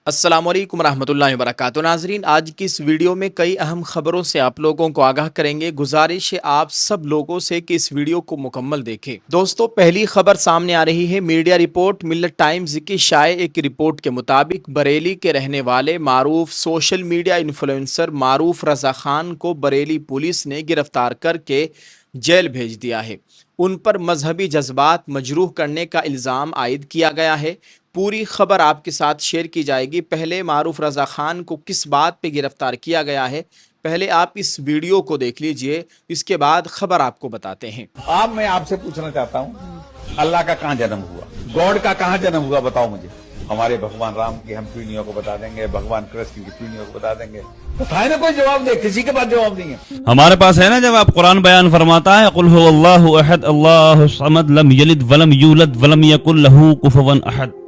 अस्सलाम वालेकुम रहमतुल्लाहि व बरकातुहू। नाज़रीन, आज की इस वीडियो में कई अहम खबरों से आप लोगों को आगाह करेंगे। गुजारिश है आप सब लोगों से कि इस वीडियो को मुकम्मल देखें। दोस्तों, पहली खबर सामने आ रही है। मीडिया रिपोर्ट मिल्लत टाइम्स की शाये एक रिपोर्ट के मुताबिक बरेली के रहने वाले मारूफ सोशल मीडिया इन्फ्लुएंसर मारूफ रजा खान को बरेली पुलिस ने गिरफ्तार करके जेल भेज दिया है। उन पर मजहबी जज्बात मजरूह करने का इल्ज़ाम आयद किया गया है। पूरी खबर आपके साथ शेयर की जाएगी। पहले मारूफ रजा खान को किस बात पे गिरफ्तार किया गया है, पहले आप इस वीडियो को देख लीजिए, इसके बाद खबर आपको बताते हैं। मैं आपसे पूछना चाहता हूँ, अल्लाह का कहाँ जन्म हुआ, गॉड का कहाँ जन्म हुआ, बताओ मुझे। हमारे भगवान राम की हम पीढ़ियों को बता देंगे, भगवान कृष्ण की पीढ़ियों को बता देंगे, बताए ना, कोई जवाब दे, किसी के पास जवाब नहीं है। हमारे पास है ना जवाब। कुरान बयान फरमाता है, कुल हुवल्लाहु अहद अल्लाहु समद लम यलिद वलम यूलद वलम यकुल लहू कुफुवन अहद।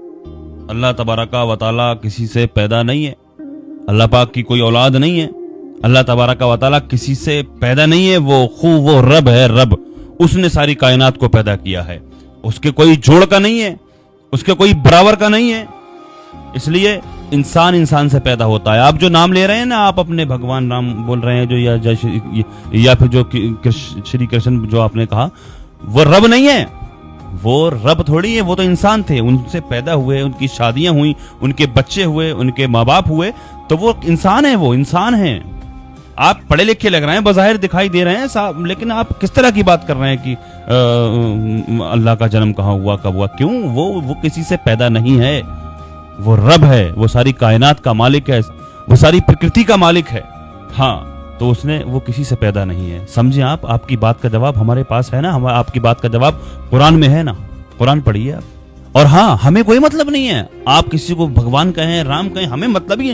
अल्लाह तबारका व तआला किसी से पैदा नहीं है, अल्लाह पाक की कोई औलाद नहीं है, अल्लाह तबारका व तआला किसी से पैदा नहीं है। वो रब है, रब। उसने सारी कायनात को पैदा किया है, उसके कोई जोड़ का नहीं है, उसके कोई बराबर का नहीं है। इसलिए इंसान से पैदा होता है। आप जो नाम ले रहे हैं ना, आप अपने भगवान राम बोल रहे हैं जो, या फिर जो श्री कृष्ण जो आपने कहा, वो रब नहीं है, वो रब थोड़ी है, वो तो इंसान थे, उनसे पैदा हुए, उनकी शादियां हुई, उनके बच्चे हुए, उनके माँ बाप हुए, तो वो इंसान है, वो इंसान है। आप पढ़े लिखे लग रहे हैं, बज़ाहिर दिखाई दे रहे हैं साहब, लेकिन आप किस तरह की बात कर रहे हैं कि अल्लाह का जन्म कहाँ हुआ, कब हुआ, क्यों? वो किसी से पैदा नहीं है, वो रब है, वो सारी कायनात का मालिक है, वो सारी प्रकृति का मालिक है। हाँ, तो उसने, वो किसी से पैदा नहीं है। समझे आप? आपकी बात का जवाब हमारे पास है ना, आपकी बात का जवाब कुरान में है ना, कुरान पढ़िए आप। और हाँ, हमें कोई मतलब नहीं है, आप किसी को भगवान कहें, राम कहें, हमें मतलब ही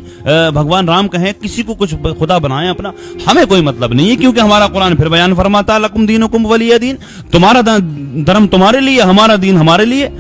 भगवान राम कहें, किसी को कुछ खुदा बनाएं अपना, हमें कोई मतलब नहीं है, क्योंकि हमारा कुरान फिर बयान फरमाता लकुम दीनुकुम वलिय दीन, तुम्हारा धर्म तुम्हारे लिए, हमारा दीन हमारे लिए।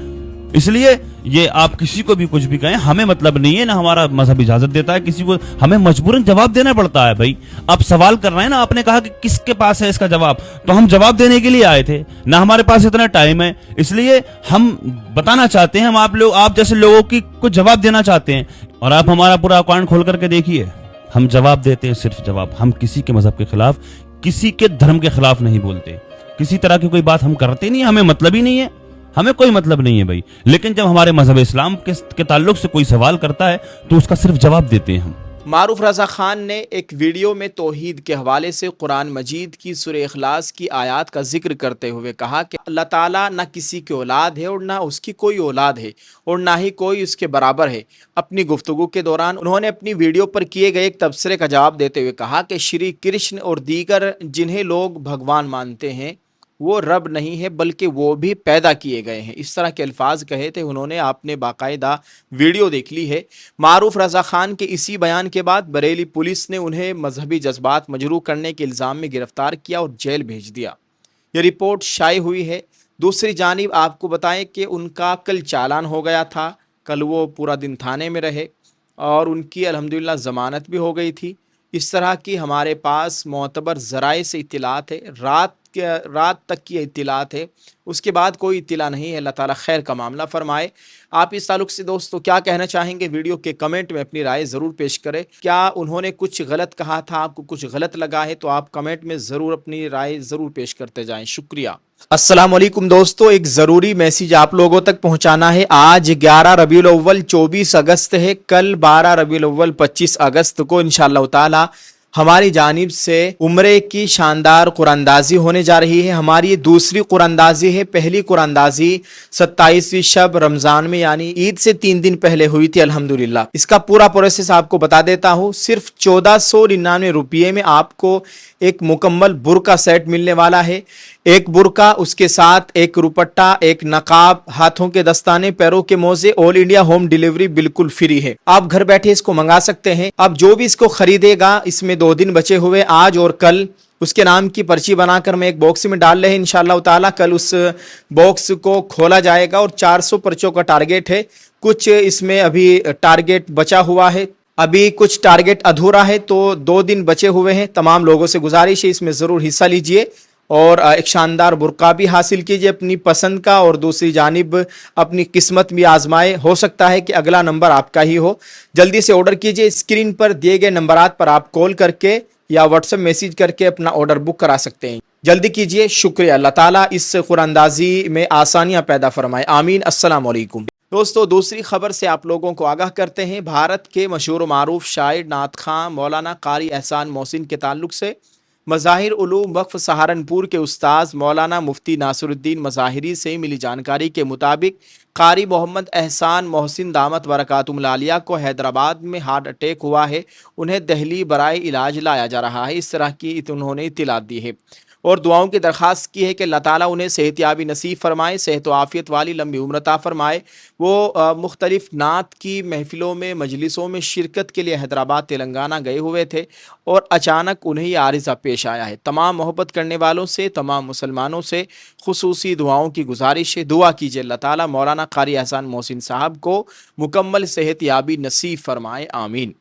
इसलिए ये आप किसी को भी कुछ भी कहें, हमें मतलब नहीं है, ना हमारा मजहब इजाजत देता है किसी को, हमें मजबूरन जवाब देना पड़ता है। भाई, आप सवाल कर रहे हैं ना, आपने कहा कि किसके पास है इसका जवाब, तो हम जवाब देने के लिए आए थे ना, हमारे पास इतना टाइम है, इसलिए हम बताना चाहते हैं, हम आप जैसे लोगों की कुछ जवाब देना चाहते हैं। और आप हमारा पूरा अकाउंट खोल करके देखिए, हम जवाब देते हैं, सिर्फ जवाब। हम किसी के मजहब के खिलाफ, किसी के धर्म के खिलाफ नहीं बोलते, किसी तरह की कोई बात हम करते नहीं, हमें मतलब ही नहीं है, हमें कोई मतलब नहीं है भाई। लेकिन जब हमारे मजहब इस्लाम के ताल्लुक से कोई सवाल करता है तो उसका सिर्फ जवाब देते हैं हम। मारूफ रजा खान ने एक वीडियो में तौहीद के हवाले से कुरान मजीद की सूरह इखलास की आयत का जिक्र करते हुए कहा कि अल्लाह ताला ना किसी की औलाद है और ना उसकी कोई औलाद है और ना ही कोई उसके बराबर है। अपनी गुफ्तगू के दौरान उन्होंने अपनी वीडियो पर किए गए एक तबसरे का जवाब देते हुए कहा कि श्री कृष्ण और दीगर जिन्हें लोग भगवान मानते हैं, वो रब नहीं है, बल्कि वो भी पैदा किए गए हैं। इस तरह के अल्फाज कहे थे उन्होंने, आपने बाकायदा वीडियो देख ली है। मारूफ रजा खान के इसी बयान के बाद बरेली पुलिस ने उन्हें मजहबी जज्बात मजरूह करने के इल्ज़ाम में गिरफ्तार किया और जेल भेज दिया। ये रिपोर्ट शाये हुई है। दूसरी जानिब आपको बताएं कि उनका कल चालान हो गया था, कल वो पूरा दिन थाने में रहे और उनकी अल्हम्दुलिल्लाह ज़मानत भी हो गई थी। इस तरह की हमारे पास मोतबर ज़राए से इत्तिलात है, रात तक की इत्तिलात है, उसके बाद कोई इत्तिला नहीं है। अल्लाह ताला खैर का मामला फरमाए। आप इस ताल्लुक से दोस्तों क्या कहना चाहेंगे, वीडियो के कमेंट में अपनी राय ज़रूर पेश करें। क्या उन्होंने कुछ गलत कहा था, आपको कुछ गलत लगा है, तो आप कमेंट में ज़रूर अपनी राय ज़रूर पेश करते जाएं। शुक्रिया। अस्सलाम वालेकुम दोस्तों, एक ज़रूरी मैसेज आप लोगों तक पहुंचाना है। आज 11 रबीउल अव्वल 24 अगस्त है, कल 12 रबीउल अव्वल 25 अगस्त को इंशाअल्लाह ताला हमारी जानिब से उम्रे की शानदार कुरानंदाजी होने जा रही है। हमारी ये दूसरी कुरानंदाजी है। पहली कुरानंदाजी 27वीं शब रमज़ान में यानी ईद से 3 दिन पहले हुई थी अल्हम्दुलिल्लाह। इसका पूरा प्रोसेस आपको बता देता हूँ। सिर्फ 1499 रुपये में आपको एक मुकम्मल बुरका सेट मिलने वाला है। एक बुरका, उसके साथ एक रुपट्टा, एक नकाब, हाथों के दस्ताने, पैरों के मोजे, ऑल इंडिया होम डिलीवरी बिल्कुल फ्री है। आप घर बैठे इसको मंगा सकते हैं। अब जो भी इसको खरीदेगा, इसमें 2 दिन बचे हुए, आज और कल, उसके नाम की पर्ची बनाकर मैं एक बॉक्स में डाल रहे हैं इंशाअल्लाह ताला। कल उस बॉक्स को खोला जाएगा और 400 पर्चों का टारगेट है। कुछ इसमें अभी टारगेट बचा हुआ है, अभी कुछ टारगेट अधूरा है, तो 2 दिन बचे हुए हैं। तमाम लोगों से गुजारिश है इसमें ज़रूर हिस्सा लीजिए اور ایک شاندار برقع بھی حاصل کیجئے اپنی پسند کا، اور دوسری جانب اپنی قسمت بھی آزمائے، ہو سکتا ہے کہ اگلا نمبر آپ کا ہی ہو۔ جلدی سے آرڈر کیجئے، اسکرین پر دیے گئے نمبرات پر آپ کال کر کے یا واٹس ایپ میسیج کر کے اپنا آرڈر بک کرا سکتے ہیں۔ جلدی کیجئے، شکریہ۔ اللہ تعالیٰ اس قرآن اندازی میں آسانیاں پیدا فرمائے، آمین۔ السلام علیکم دوستو، دوسری خبر سے آپ لوگوں کو آگاہ کرتے ہیں۔ بھارت کے مشہور و معروف شاعر نعت خواں مولانا قاری احسان محسن کے تعلق سے مظاہر علوم وقف سہارنپور کے استاذ مولانا مفتی ناصر الدین مظاہری سے ملی جانکاری کے مطابق قاری محمد احسان محسن دامت برکاتہم العالیہ کو حیدرآباد میں ہارٹ اٹیک ہوا ہے، انہیں دہلی برائے علاج لایا جا رہا ہے، اس طرح کی انہوں نے اطلاع دی ہے اور دعاؤں کی درخواست کی ہے کہ اللہ تعالیٰ انہیں صحت یابی نصیب فرمائے، صحت و عافیت والی لمبی عمر عطا فرمائے۔ وہ مختلف نعت کی محفلوں میں مجلسوں میں شرکت کے لیے حیدرآباد تلنگانہ گئے ہوئے تھے اور اچانک انہیں یہ عارضہ پیش آیا ہے۔ تمام محبت کرنے والوں سے، تمام مسلمانوں سے خصوصی دعاؤں کی گزارش ہے، دعا کیجیے اللہ تعالیٰ مولانا قاری احسان محسن صاحب کو مکمل صحت یابی نصیب فرمائے، آمین۔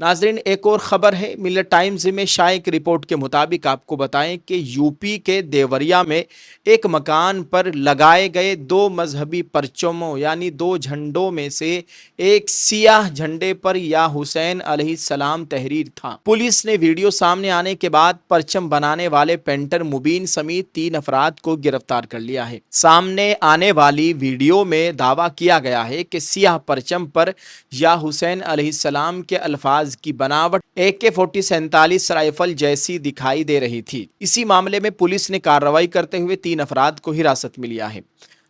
ناظرین، ایک اور خبر ہے، ملت ٹائمز میں شائع ایک رپورٹ کے مطابق آپ کو بتائیں کہ یو پی کے دیوریا میں ایک مکان پر لگائے گئے دو مذہبی پرچموں یعنی دو جھنڈوں میں سے ایک سیاہ جھنڈے پر یا حسین علیہ السلام تحریر تھا۔ پولیس نے ویڈیو سامنے آنے کے بعد پرچم بنانے والے پینٹر مبین سمیت 3 افراد کو گرفتار کر لیا ہے۔ سامنے آنے والی ویڈیو میں دعویٰ کیا گیا ہے کہ سیاہ پرچم پر یا حسین علیہ السلام کے الفاظ کی بناوٹ AK-47 رائفل جیسی دکھائی دے رہی تھی۔ اسی معاملے میں پولیس نے کارروائی کرتے ہوئے 3 افراد کو حراست میں لیا ہے۔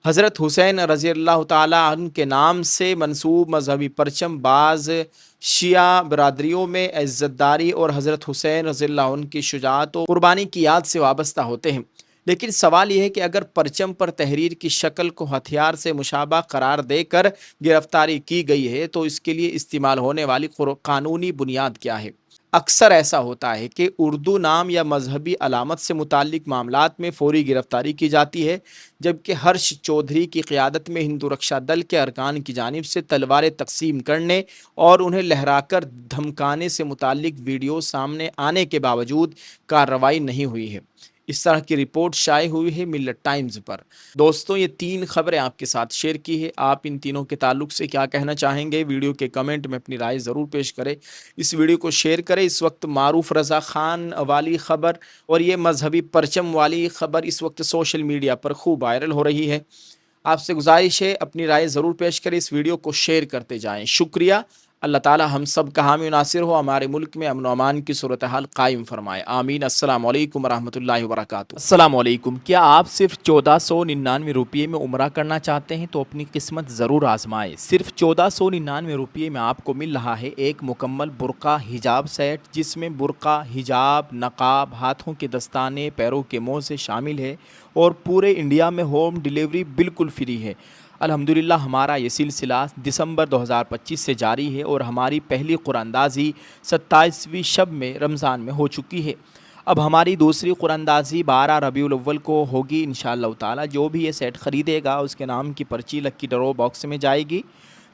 حضرت حسین رضی اللہ تعالیٰ عنہ کے نام سے منسوب مذہبی پرچم بعض شیعہ برادریوں میں عزت داری اور حضرت حسین رضی اللہ عنہ کی شجاعت و قربانی کی یاد سے وابستہ ہوتے ہیں، لیکن سوال یہ ہے کہ اگر پرچم پر تحریر کی شکل کو ہتھیار سے مشابہ قرار دے کر گرفتاری کی گئی ہے تو اس کے لیے استعمال ہونے والی قانونی بنیاد کیا ہے؟ اکثر ایسا ہوتا ہے کہ اردو نام یا مذہبی علامت سے متعلق معاملات میں فوری گرفتاری کی جاتی ہے، جبکہ ہرش چودھری کی قیادت میں ہندو رکشا دل کے ارکان کی جانب سے تلواریں تقسیم کرنے اور انہیں لہرا کر دھمکانے سے متعلق ویڈیو سامنے آنے کے باوجود کارروائی نہیں ہوئی ہے۔ اس طرح کی رپورٹ شائع ہوئی ہے ملت ٹائمز پر۔ دوستوں، یہ 3 خبریں آپ کے ساتھ شیئر کی ہے، آپ ان تینوں کے تعلق سے کیا کہنا چاہیں گے؟ ویڈیو کے کمنٹ میں اپنی رائے ضرور پیش کریں، اس ویڈیو کو شیئر کریں۔ اس وقت معروف رضا خان والی خبر اور یہ مذہبی پرچم والی خبر اس وقت سوشل میڈیا پر خوب وائرل ہو رہی ہے۔ آپ سے گزارش ہے اپنی رائے ضرور پیش کریں، اس ویڈیو کو شیئر کرتے جائیں، شکریہ۔ اللہ تعالی ہم سب کا حامی و ناصر ہو، ہمارے ملک میں امن و امان کی صورتحال قائم فرمائے، آمین۔ السلام علیکم ورحمۃ اللہ وبرکاتہ۔ السلام علیکم۔ کیا آپ صرف 1499 روپئے میں عمرہ کرنا چاہتے ہیں تو اپنی قسمت ضرور آزمائیں۔ صرف 1499 روپئے میں آپ کو مل رہا ہے ایک مکمل برقع حجاب سیٹ، جس میں برقع، حجاب، نقاب، ہاتھوں کے دستانے، پیروں کے موزے شامل ہے اور پورے انڈیا میں ہوم ڈیلیوری بالکل فری ہے۔ الحمدللہ ہمارا یہ سلسلہ دسمبر 2025 سے جاری ہے اور ہماری پہلی قرآن اندازی 27ویں شب میں رمضان میں ہو چکی ہے۔ اب ہماری دوسری قرآن اندازی 12 ربیع الاول کو ہوگی انشاءاللہ تعالی۔ جو بھی یہ سیٹ خریدے گا اس کے نام کی پرچی لکی ڈرو باکس میں جائے گی۔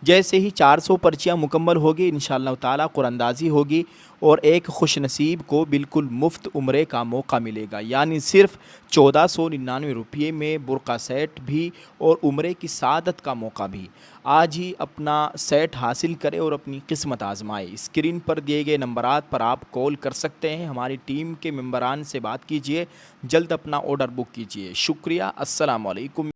جیسے ہی 400 پرچیاں مکمل ہوگی انشاءاللہ تعالی قرآن اندازی ہوگی اور ایک خوش نصیب کو بالکل مفت عمرے کا موقع ملے گا، یعنی صرف 1499 روپئے میں برقع سیٹ بھی اور عمرے کی سعادت کا موقع بھی۔ آج ہی اپنا سیٹ حاصل کرے اور اپنی قسمت آزمائے۔ اسکرین پر دیے گئے نمبرات پر آپ کال کر سکتے ہیں، ہماری ٹیم کے ممبران سے بات کیجئے، جلد اپنا آرڈر بک کیجئے، شکریہ۔ السلام علیکم۔